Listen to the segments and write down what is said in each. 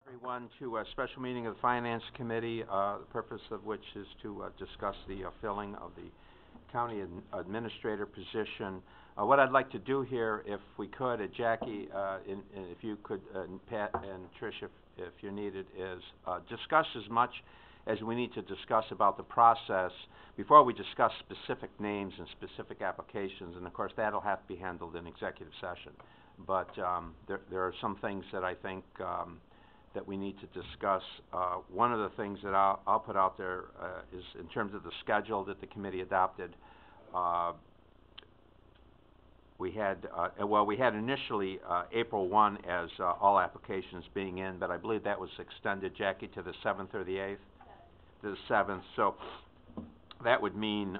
Everyone to a special meeting of the Finance Committee, the purpose of which is to discuss the filling of the county administrator position. What I'd like to do here, if we could, Jackie, and if you could, and Pat and Trish, if you're needed, is discuss as much as we need to discuss about the process before we discuss specific names and specific applications, and of course that'll have to be handled in executive session. But there are some things that I think that we need to discuss. One of the things that I'll put out there is in terms of the schedule that the committee adopted. We had initially April 1 as all applications being in, but I believe that was extended, Jackie, to the 7th or the 8th? To the 7th. So that would mean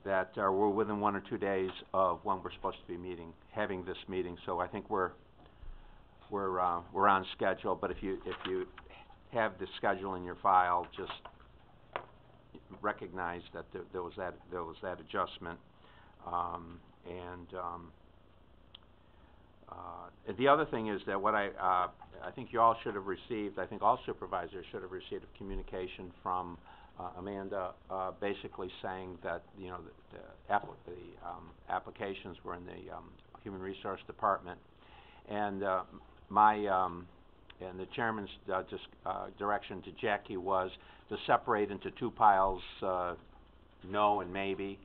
that we're within 1 or 2 days of when we're supposed to be having this meeting. So I think we're on schedule. But if you have the schedule in your file, just recognize that there was that adjustment. The other thing is that what I think you all should have received, I think all supervisors should have received a communication from Amanda, basically saying that the applications were in the Human Resource Department, and and the chairman's direction to Jackie was to separate into two piles, no and maybe.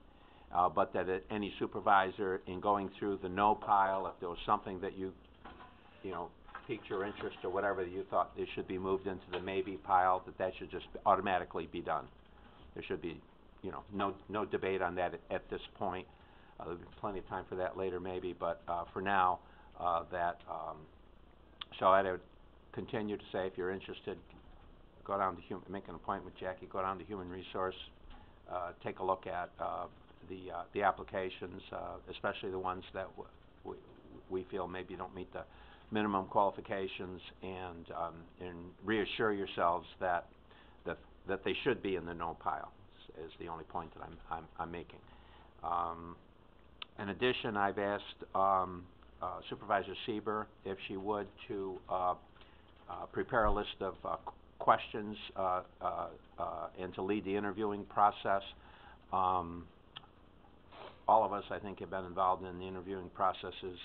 But that any supervisor, in going through the no pile, if there was something that you piqued your interest or whatever, that you thought it should be moved into the maybe pile, that should just automatically be done. There should be, no debate on that at this point. There'll be plenty of time for that later, maybe, but for now, so I'd continue to say, if you're interested, go down to make an appointment with Jackie. Go down to Human Resource, take a look at the applications, especially the ones that we feel maybe don't meet the minimum qualifications, and reassure yourselves that they should be in the no pile. Is the only point that I'm making. In addition, I've asked Supervisor Sieber if she would to prepare a list of questions and to lead the interviewing process. All of us, I think, have been involved in the interviewing processes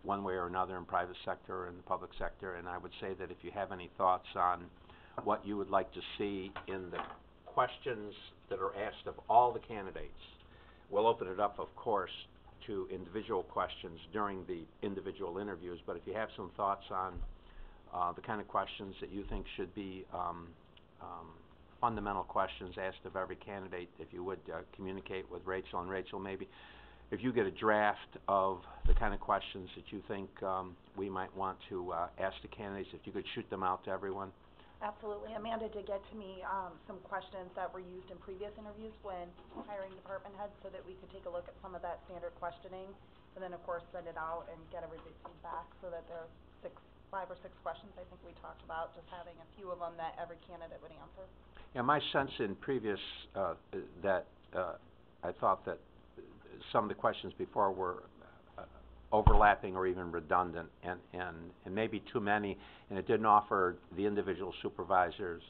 one way or another in private sector and the public sector, and I would say that if you have any thoughts on what you would like to see in the questions that are asked of all the candidates, we'll open it up, of course, to individual questions during the individual interviews, but if you have some thoughts on the kind of questions that you think should be fundamental questions asked of every candidate, if you would communicate with Rachel. And Rachel, maybe if you get a draft of the kind of questions that you think we might want to ask the candidates, if you could shoot them out to everyone. Absolutely. Amanda did get to me some questions that were used in previous interviews when hiring department heads, so that we could take a look at some of that standard questioning, and then of course send it out and get everybody's feedback, so that there are 5 or 6 questions I think we talked about, just having a few of them that every candidate would answer. Yeah, my sense in previous that I thought that some of the questions before were overlapping or even redundant, and maybe too many, and it didn't offer the individual supervisors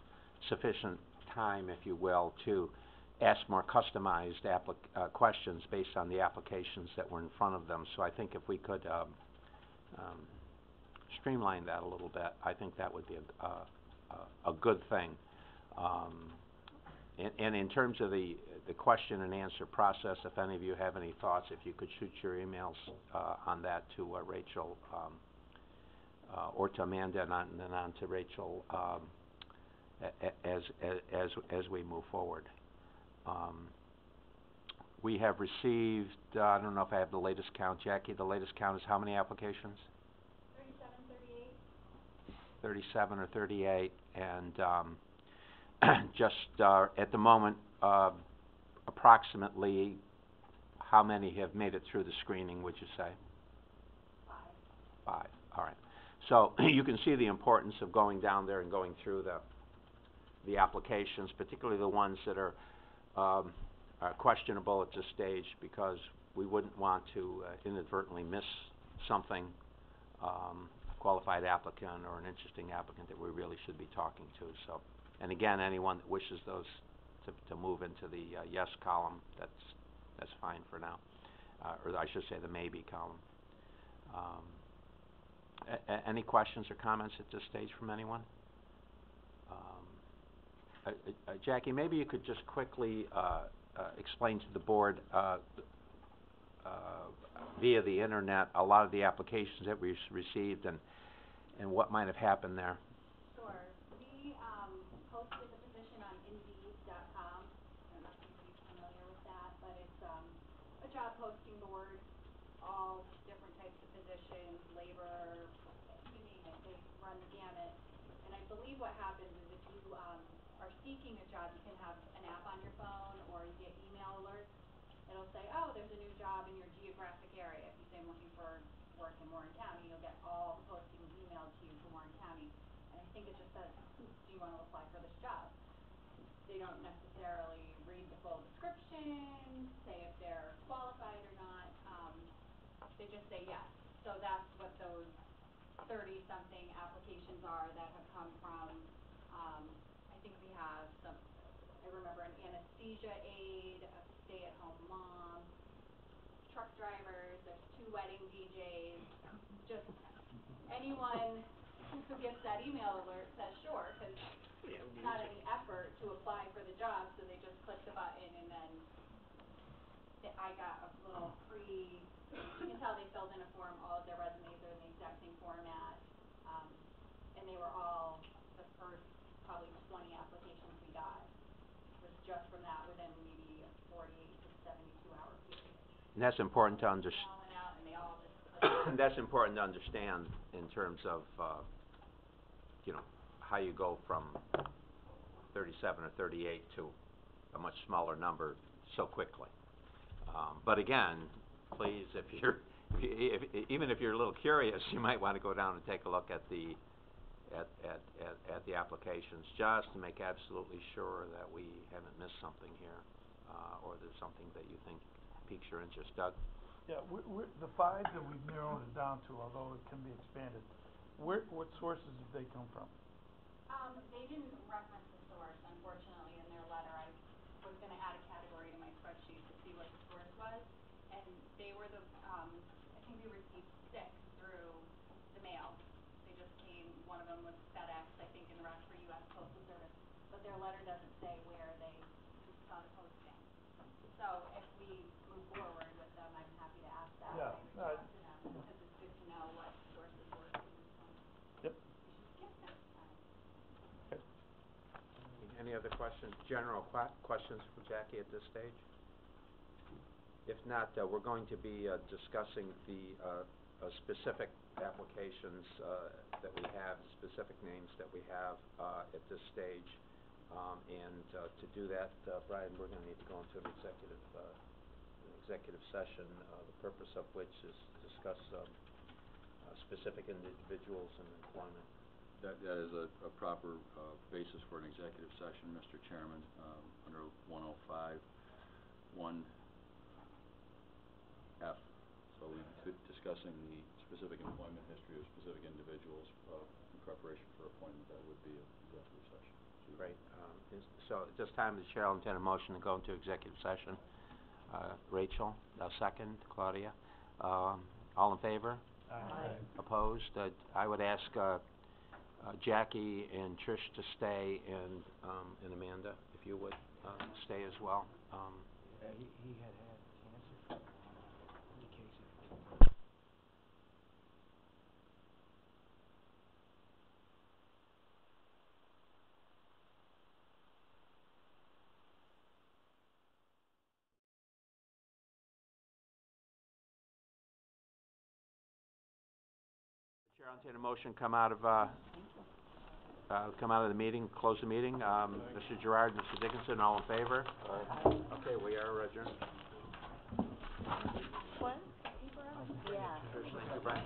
sufficient time, if you will, to ask more customized questions based on the applications that were in front of them. So I think if we could streamline that a little bit, I think that would be a good thing. And in terms of the question and answer process, if any of you have any thoughts, if you could shoot your emails on that to Rachel or to Amanda, and then on to Rachel as we move forward. We have received, I don't know if I have the latest count, Jackie, the latest count is how many applications? 37 or 38, and just at the moment, approximately how many have made it through the screening, would you say? 5. All right. So you can see the importance of going down there and going through the applications, particularly the ones that are questionable at this stage, because we wouldn't want to inadvertently miss something. Of qualified applicant or an interesting applicant that we really should be talking to, so. And again, anyone that wishes those to move into the yes column, that's fine for now. Or I should say the maybe column. Any questions or comments at this stage from anyone? Jackie, maybe you could just quickly explain to the board via the internet a lot of the applications that we received and what might have happened there. Sure. We posted the position on Indeed.com. I don't know if anybody's familiar with that, but it's a job posting board, all different types of positions, labor, you name it, they run the gamut. And I believe what happens is if you are seeking a job, you can have an app on your phone or you get email alerts. It'll say, oh, there's a new job in your geographic area. If you say I'm looking for work in Warren County, you'll get all the postings emailed to you from Warren County. And I think it just says, do you want to apply for this job? They don't necessarily read the full description, say if they're qualified or not. They just say yes. So that's what those 30-something applications are that have come from, I think we have some, I remember an anesthesia aide, a stay-at-home mom, truck drivers, there's 2 wedding DJs, just anyone who gets that email alert says sure, because it's not any effort to apply for the job, so they just click the button and then I got a little you can tell they filled in a form, all of their resumes are in the exact same format, and they were all the first probably 20 applications we got was just from that within maybe a 48 to 72 hour period. And that's important to understand. And they all just That's important to understand in terms of, you know, how you go from 37 or 38 to a much smaller number so quickly. But again, please, even if you're a little curious, you might want to go down and take a look at the applications, just to make absolutely sure that we haven't missed something here, or there's something that you think piques your interest. Doug? Yeah, the 5 that we've narrowed it down to, although it can be expanded, what sources did they come from? They didn't reference the source, unfortunately, in their letter. I was going to add a category to my spreadsheet to see what the source was, and they were I think we received 6 through the mail. They just came, one of them was FedEx, I think, and the rest were U.S. Postal Service, but their letter doesn't say where they saw the posting. So if we move forward with them, I'm happy to ask that. Yeah, when I reach out to them, because it's good to know what sources we're coming from. Yep. We should skip next time. Okay. Any other questions, general questions for Jackie at this stage? If not, we're going to be discussing the specific applications that we have, specific names that we have at this stage. And to do that, Brian, we're going to need to go into an executive session, the purpose of which is to discuss specific individuals and employment. That is a proper basis for an executive session, Mr. Chairman, under 105, 1F. So we'd be discussing the specific employment history of specific individuals in preparation for appointment. That would be an executive session. Great. So at this time, the chair will entertain a motion to go into executive session. Rachel, second. Claudia. All in favor? Aye. Opposed? I would ask Jackie and Trish to stay, and Amanda, if you would stay as well. He had cancer in case he Chair, I'll entertain a motion come out of the meeting, close the meeting. Mr. Gerard, Mr. Dickinson, all in favor? Okay, we are adjourned. What? Yeah. Thank you, Brian.